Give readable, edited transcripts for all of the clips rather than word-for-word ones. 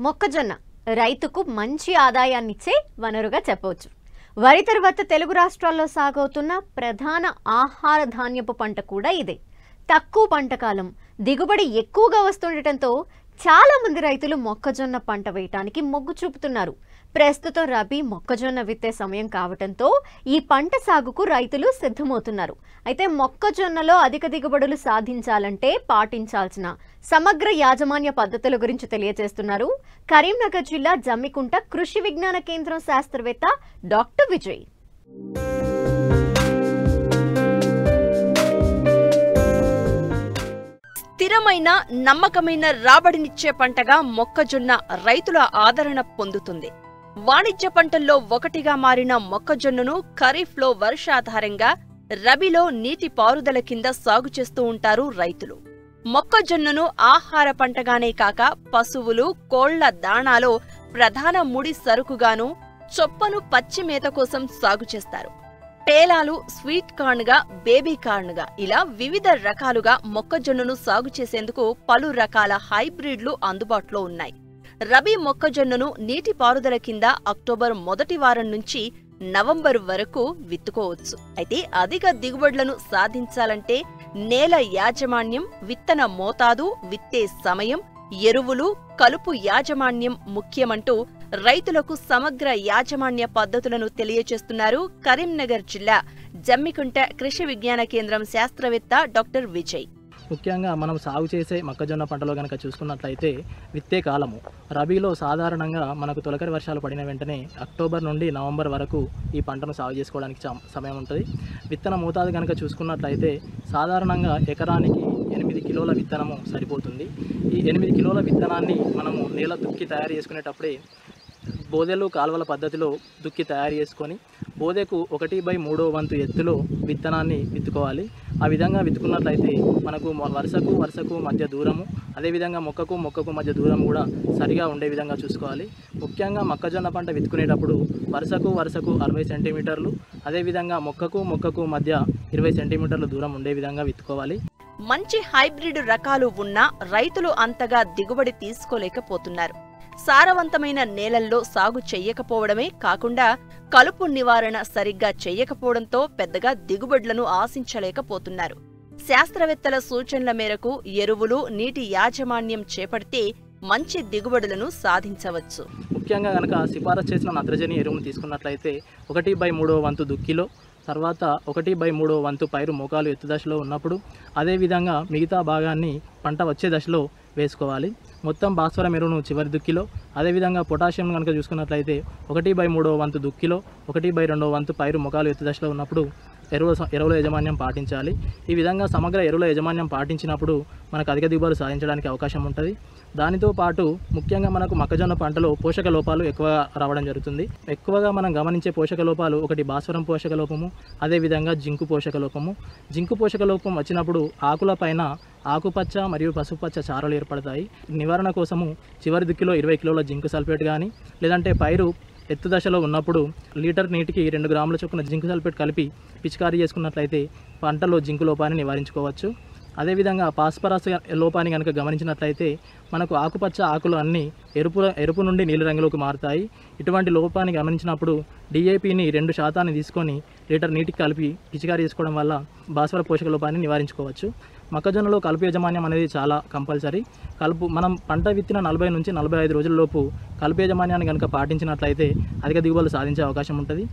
మొక్కజొన్న రైతుకు మంచి ఆదాయాన్నిచ్చే వనరుగా చెప్పవచ్చు. వరి తర్వాత తెలుగు రాష్ట్రాల్లో సాగవుతున్న ప్రధాన ఆహార ధాన్యపు పంట కూడా ఇదే. తక్కువ పంట కాలం, దిగుబడి ఎక్కువగా వస్తుండటంతో చాలా మంది రైతులు మొక్కజొన్న పంట వేయటానికి మొగ్గు చూపుతున్నారు. ప్రస్తుతం రబీ మొక్కజొన్న విత్తే సమయం కావటంతో ఈ పంట సాగుకు రైతులు సిద్ధమవుతున్నారు. అయితే మొక్కజొన్నలో అధిక దిగుబడులు సాధించాలంటే పాటించాల్సిన సమగ్ర యాజమాన్య పద్ధతుల గురించి తెలియజేస్తున్నారు కరీంనగర్ జిల్లా జమ్మికుంట కృషి విజ్ఞాన కేంద్రం శాస్త్రవేత్త డాక్టర్ విజయ్. స్థిరమైన నమ్మకమైన రాబడినిచ్చే పంటగా మొక్కజొన్న రైతుల ఆదరణ పొందుతుంది. వాణిజ్య పంటల్లో ఒకటిగా మారిన మొక్కజొన్నను ఖరీఫ్లో వర్షాధారంగా, రబీలో నీటి పారుదల కింద సాగు చేస్తూ ఉంటారు రైతులు. మొక్కజొన్నను ఆహార పంటగానే కాక పశువులు, కోళ్ల దాణాలో ప్రధాన ముడి సరుకుగాను, చొప్పను పచ్చి మేత కోసం సాగు చేస్తారు. పేలాలు, స్వీట్ కార్న్గా, బేబీ కార్న్గా ఇలా వివిధ రకాలుగా మొక్కజొన్నను సాగు చేసేందుకు పలు రకాల హైబ్రిడ్లు అందుబాటులో ఉన్నాయి. రబీ మొక్కజొన్నను నీటి పారుదల కింద అక్టోబర్ మొదటి వారం నుంచి నవంబర్ వరకు విత్తుకోవచ్చు. అయితే అధిక దిగుబడులను సాధించాలంటే నేల యాజమాన్యం, విత్తన మోతాదు, విత్తే సమయం, ఎరువులు, కలుపు యాజమాన్యం ముఖ్యమంటూ రైతులకు సమగ్ర యాజమాన్య పద్ధతులను తెలియచేస్తున్నారు కరీంనగర్ జిల్లా జమ్మికుంట కృషి విజ్ఞాన కేంద్రం శాస్త్రవేత్త డాక్టర్ విజయ్. ముఖ్యంగా మనం సాగు చేసే మొక్కజొన్న పంటలో కనుక చూసుకున్నట్లయితే విత్తే కాలము రబీలో సాధారణంగా మనకు తొలకరి వర్షాలు పడిన వెంటనే అక్టోబర్ నుండి నవంబర్ వరకు ఈ పంటను సాగు చేసుకోవడానికి సమయం ఉంటుంది. విత్తన మోతాదు కనుక చూసుకున్నట్లయితే సాధారణంగా ఎకరానికి 8 కిలోల విత్తనము సరిపోతుంది. ఈ 8 కిలోల విత్తనాన్ని మనము నేల దుక్కి తయారు చేసుకునేటప్పుడే బోదెలు కాలువల పద్ధతిలో దుక్కి తయారు చేసుకొని బోదెకు 1/3 వంతు ఎత్తులో విత్తనాన్ని విత్తుకోవాలి. ఆ విధంగా విత్తుకున్నట్లయితే మనకు వరుసకు మధ్య దూరము, అదేవిధంగా మొక్కకు మధ్య దూరం కూడా సరిగా ఉండే విధంగా చూసుకోవాలి. ముఖ్యంగా మొక్కజొన్న పంట విత్తుకునేటప్పుడు వరుసకు 60 సెంటీమీటర్లు, అదేవిధంగా మొక్కకు మధ్య 20 సెంటీమీటర్ల దూరం ఉండే విధంగా విత్తుకోవాలి. మంచి హైబ్రిడ్ రకాలు ఉన్నా రైతులు అంతగా దిగుబడి తీసుకోలేకపోతున్నారు. సారవంతమైన నేలల్లో సాగు చెయ్యకపోవడమే కాకుండా కలుపు నివారణ సరిగ్గా చెయ్యకపోవడంతో పెద్దగా దిగుబడులను ఆశించలేకపోతున్నారు. శాస్త్రవేత్తల సూచనల మేరకు ఎరువులు, నీటి యాజమాన్యం చేపడితే మంచి దిగుబడులను సాధించవచ్చు. ముఖ్యంగా కనుక సిఫారసు చేసిన నత్రజని ఎరువును తీసుకున్నట్లయితే 1/3 వంతు దుక్కిలో, తర్వాత 1/3 వంతు పైరు మోకాలు ఎత్తు దశలో ఉన్నప్పుడు, అదేవిధంగా మిగతా భాగాన్ని పంట వచ్చే దశలో వేసుకోవాలి. మొత్తం భాస్వరం ఎరువును చివరి దుక్కిలో, అదేవిధంగా పొటాషియం కనుక చూసుకున్నట్లయితే 1/3 వంతు దుక్కిలో, 1/2 వంతు పైరు మొకాలు ఎత్తు దశలో ఉన్నప్పుడు ఎరువుల యాజమాన్యం పాటించాలి. ఈ విధంగా సమగ్ర ఎరువుల యాజమాన్యం పాటించినప్పుడు మనకు అధిక దిగుబడులు సాధించడానికి అవకాశం ఉంటుంది. దానితో పాటు ముఖ్యంగా మనకు మొక్కజొన్న పంటలో పోషక లోపాలు ఎక్కువగా రావడం జరుగుతుంది. ఎక్కువగా మనం గమనించే పోషక లోపాలు ఒకటి భాస్వరం పోషక లోపము, అదేవిధంగా జింకు పోషక లోపము. జింకు పోషక లోపం వచ్చినప్పుడు ఆకులపైన ఆకుపచ్చ మరియు పసుపచ్చ చారలు ఏర్పడతాయి. నివారణ కోసము చివరి దిక్కులో 20 కిలోల జింకు సల్ఫేట్ కానీ, లేదంటే పైరు ఎత్తు దశలో ఉన్నప్పుడు లీటర్ నీటికి 2 గ్రాముల చొప్పున జింకు సల్ఫేట్ కలిపి పిచికారీ చేసుకున్నట్లయితే పంటలో జింకు లోపాన్ని నివారించుకోవచ్చు. అదేవిధంగా ఫాస్ఫరస్ లోపాన్ని కనుక గమనించినట్లయితే మనకు ఆకుపచ్చ ఆకులు అన్నీ ఎరుపు నుండి నీలి రంగులోకి మారుతాయి. ఇటువంటి లోపాన్ని గమనించినప్పుడు DAPని 2% తీసుకొని లీటర్ నీటికి కలిపి పిచికారీ చేసుకోవడం వల్ల భాస్వర పోషక లోపాన్ని నివారించుకోవచ్చు. మొక్కజొన్నలో కలుపు యాజమాన్యం అనేది చాలా కంపల్సరీ. మనం పంట విత్తిన 40 నుంచి 45 రోజులలోపు కలుపు యాజమాన్యాన్ని కనుక పాటించినట్లయితే అధిక దిగుబడులు సాధించే అవకాశం ఉంటుంది.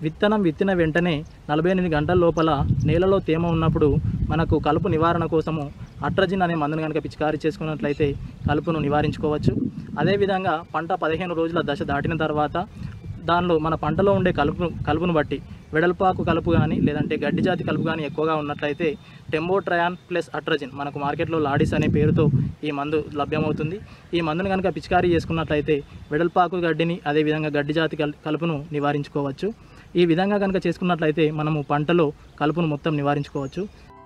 విత్తనం విత్తిన వెంటనే 48 గంటల లోపల నేలలో తేమ ఉన్నప్పుడు మనకు కలుపు నివారణ కోసము అట్రజిన్ అనే మందును కనుక పిచికారీ చేసుకున్నట్లయితే కలుపును నివారించుకోవచ్చు. అదేవిధంగా పంట 15 రోజుల దశ దాటిన తర్వాత దానిలో మన పంటలో ఉండే కలుపును బట్టి వెడల్పాకు కలుపు కానీ, లేదంటే గడ్డి జాతి కలుపు కానీ ఎక్కువగా ఉన్నట్లయితే టెంబోట్రయాన్ ప్లస్ అట్రజిన్, మనకు మార్కెట్లో లాడిస్ అనే పేరుతో ఈ మందు లభ్యమవుతుంది. ఈ మందును కనుక పిచికారీ చేసుకున్నట్లయితే వెడల్పాకు గడ్డిని, అదేవిధంగా గడ్డి జాతి కలుపును నివారించుకోవచ్చు. ఈ విధంగా కనుక చేసుకున్నట్లయితే మనము పంటలో కలుపును మొత్తం నివారించుకోవచ్చు.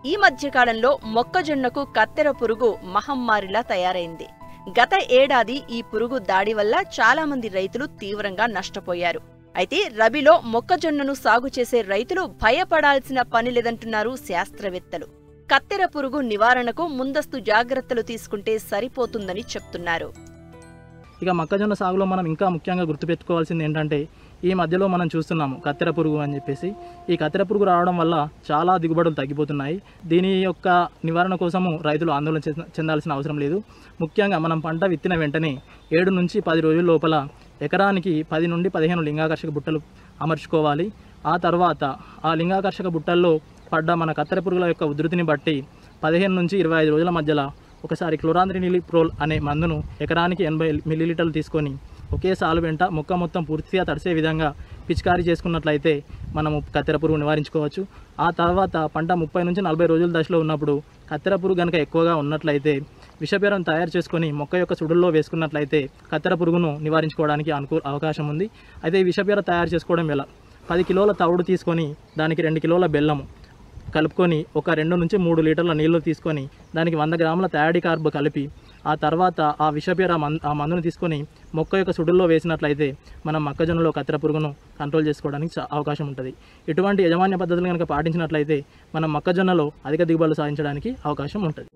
ఈ మధ్యకాలంలో మొక్కజొన్నకు కత్తెర పురుగు మహమ్మారిలా తయారైంది. గత ఏడాది ఈ పురుగు దాడి వల్ల చాలా మంది రైతులు తీవ్రంగా నష్టపోయారు. అయితే రబీలో మొక్కజొన్నను సాగు చేసే రైతులు భయపడాల్సిన పని లేదంటున్నారు శాస్త్రవేత్తలు. కత్తెర పురుగు నివారణకు ముందస్తు జాగ్రత్తలు తీసుకుంటే సరిపోతుందని చెప్తున్నారు. ఇక మొక్కజొన్న సాగులో మనం ఇంకా ముఖ్యంగా గుర్తుపెట్టుకోవాల్సింది ఏంటంటే ఈ మధ్యలో మనం చూస్తున్నాము కత్తెర పురుగు అని చెప్పేసి. ఈ కత్తెర పురుగు రావడం వల్ల చాలా దిగుబడులు తగ్గిపోతున్నాయి. దీని యొక్క నివారణ కోసము రైతులు ఆందోళన చెందాల్సిన అవసరం లేదు. ముఖ్యంగా మనం పంట విత్తిన వెంటనే 7 నుంచి 10 రోజుల లోపల ఎకరానికి 10 నుండి 15 లింగాకర్షక బుట్టలు అమర్చుకోవాలి. ఆ తర్వాత ఆ లింగాకర్షక బుట్టల్లో పడ్డ మన కత్తెర పురుగుల యొక్క ఉధృతిని బట్టి 15 నుంచి 25 రోజుల మధ్యలో ఒకసారి క్లోరాంత్రినిలిప్రోల్ అనే మందును ఎకరానికి 80 మిల్లీలీటర్లు తీసుకొని ఒకే సాలు వెంట మొక్క మొత్తం పూర్తిగా తడిసే విధంగా పిచికారీ చేసుకున్నట్లయితే మనము కత్తెర పురుగు నివారించుకోవచ్చు. ఆ తర్వాత పంట 30 నుంచి 40 రోజుల దశలో ఉన్నప్పుడు కత్తెర పురుగు కనుక ఎక్కువగా ఉన్నట్లయితే విషపేరం తయారు చేసుకొని మొక్క యొక్క సుడుల్లో వేసుకున్నట్లయితే కత్తెర పురుగును నివారించుకోవడానికి అవకాశం ఉంది. అయితే ఈ విషపేర తయారు చేసుకోవడం ఎలా? 10 కిలోల తవుడు తీసుకొని దానికి 2 కిలోల బెల్లము కలుపుకొని ఒక 2 నుంచి 3 లీటర్ల నీళ్లు తీసుకొని దానికి 100 గ్రాముల థయాడి కార్బ్ కలిపి ఆ తర్వాత ఆ విషపేర ఆ మందును తీసుకొని మొక్క యొక్క సుడుల్లో వేసినట్లయితే మనం మొక్కజొన్నలో కత్తెర పురుగును కంట్రోల్ చేసుకోవడానికి అవకాశం ఉంటుంది. ఇటువంటి యాజమాన్య పద్ధతులు కనుక పాటించినట్లయితే మనం మొక్కజొన్నలో అధిక దిగుబడులు సాధించడానికి అవకాశం ఉంటుంది.